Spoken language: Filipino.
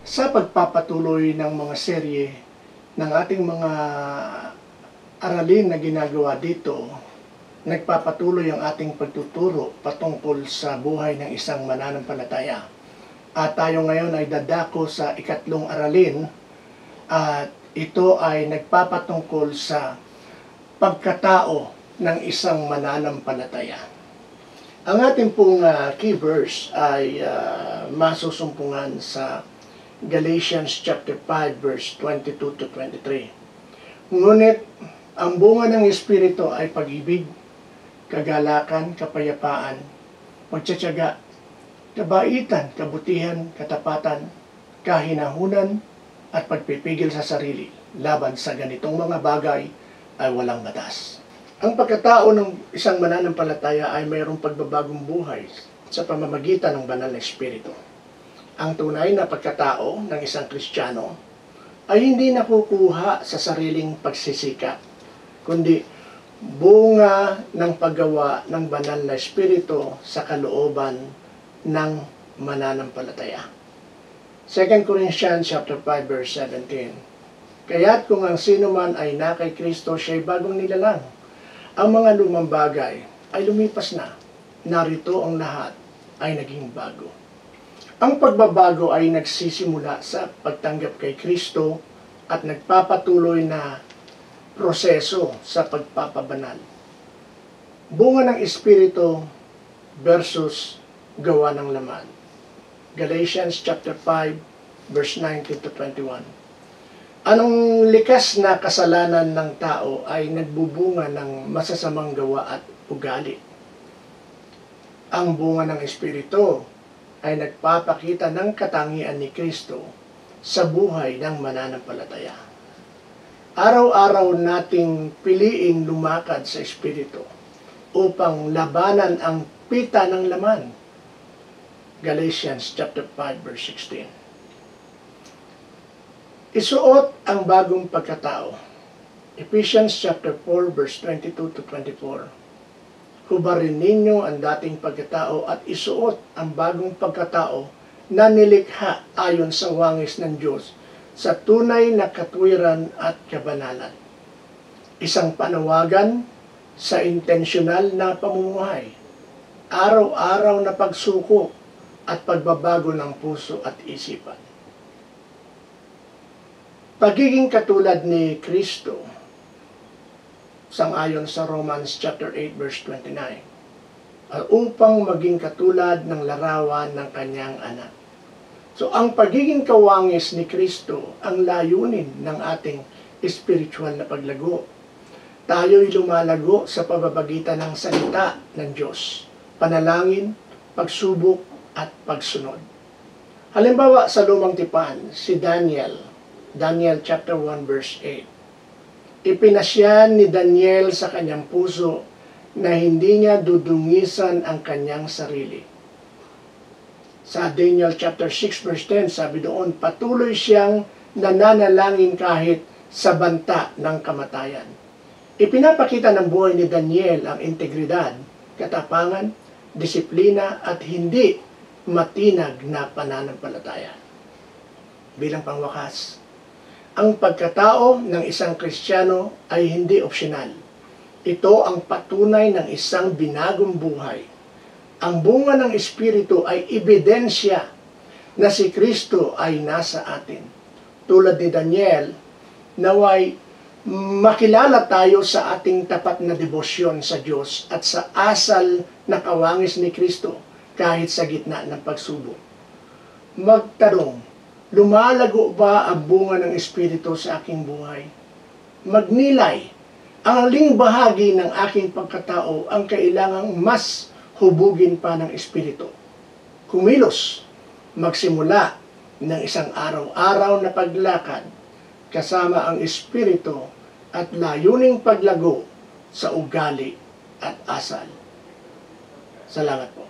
Sa pagpapatuloy ng mga serye ng ating mga aralin na ginagawa dito, nagpapatuloy ang ating pagtuturo patungkol sa buhay ng isang mananampalataya. At tayo ngayon ay dadako sa ikatlong aralin at ito ay nagpapatungkol sa pagkatao ng isang mananampalataya. Ang ating pong key verse ay masusumpungan sa Galatians chapter 5 verse 22 to 23. Ngunit ang bunga ng Espiritu ay pag-ibig, kagalakan, kapayapaan, pagtitiyaga, kabaitan, kabutihan, katapatan, kahinahunan, at pagpipigil sa sarili. Laban sa ganitong mga bagay ay walang batas. Ang pagkatao ng isang mananampalataya ay mayroong pagbabagong buhay sa pamamagitan ng banal na Espiritu. Ang tunay na pagkatao ng isang Kristiyano ay hindi nakukuha sa sariling pagsisikap, kundi bunga ng paggawa ng banal na Espiritu sa kalooban ng mananampalataya. 2 Corinthians chapter 5 verse 17. Kaya't kung ang sino man ay na kay Kristo, siya'y bagong nilalang. Ang mga lumang bagay ay lumipas na. Narito ang lahat ay naging bago. Ang pagbabago ay nagsisimula sa pagtanggap kay Kristo at nagpapatuloy na proseso sa pagpapabanal. Bunga ng Espiritu versus gawa ng laman. Galatians chapter 5 verse 19 to 21. Anong likas na kasalanan ng tao ay nagbubunga ng masasamang gawa at ugali. Ang bunga ng Espiritu ay nagpapakita ng katangian ni Kristo sa buhay ng mananampalataya. Araw-araw nating piliing lumakad sa Espiritu upang labanan ang pita ng laman. Galatians chapter 5 verse 16. Isuot ang bagong pagkatao. Ephesians chapter 4 verse 22 to 24. Hubarin ninyo ang dating pagkatao at isuot ang bagong pagkatao na nilikha ayon sa wangis ng Diyos sa tunay na katwiran at kabanalan. Isang panawagan sa intensyonal na pamumuhay, araw-araw na pagsuko at pagbabago ng puso at isipan. Pagiging katulad ni Kristo, sangayon sa Romans chapter 8 verse 29, upang maging katulad ng larawan ng kanyang anak. So ang pagiging kawangis ni Kristo ang layunin ng ating spiritual na paglago. Tayo'y lumalago sa pamamagitan ng salita ng Diyos, panalangin, pagsubok at pagsunod. Halimbawa sa Lumang Tipan, si Daniel chapter 1 verse 8. Ipinasyan ni Daniel sa kanyang puso na hindi niya dudungisan ang kanyang sarili. Sa Daniel chapter 6 verse 10, sabi doon, patuloy siyang nananalangin kahit sa banta ng kamatayan. Ipinapakita ng buhay ni Daniel ang integridad, katapangan, disiplina at hindi matinag na pananampalataya. Bilang pangwakas, ang pagkatao ng isang Kristiyano ay hindi opsyonal. Ito ang patunay ng isang binagong buhay. Ang bunga ng Espiritu ay ebidensya na si Kristo ay nasa atin. Tulad ni Daniel, naway makilala tayo sa ating tapat na debosyon sa Diyos at sa asal na kawangis ni Kristo kahit sa gitna ng pagsubok. Magtanong, lumalago ba ang bunga ng Espiritu sa aking buhay? Magnilay, ang aling bahagi ng aking pagkatao ang kailangang mas hubugin pa ng Espiritu. Kumilos, magsimula ng isang araw-araw na paglakad kasama ang Espiritu at layuning paglago sa ugali at asal. Salamat po.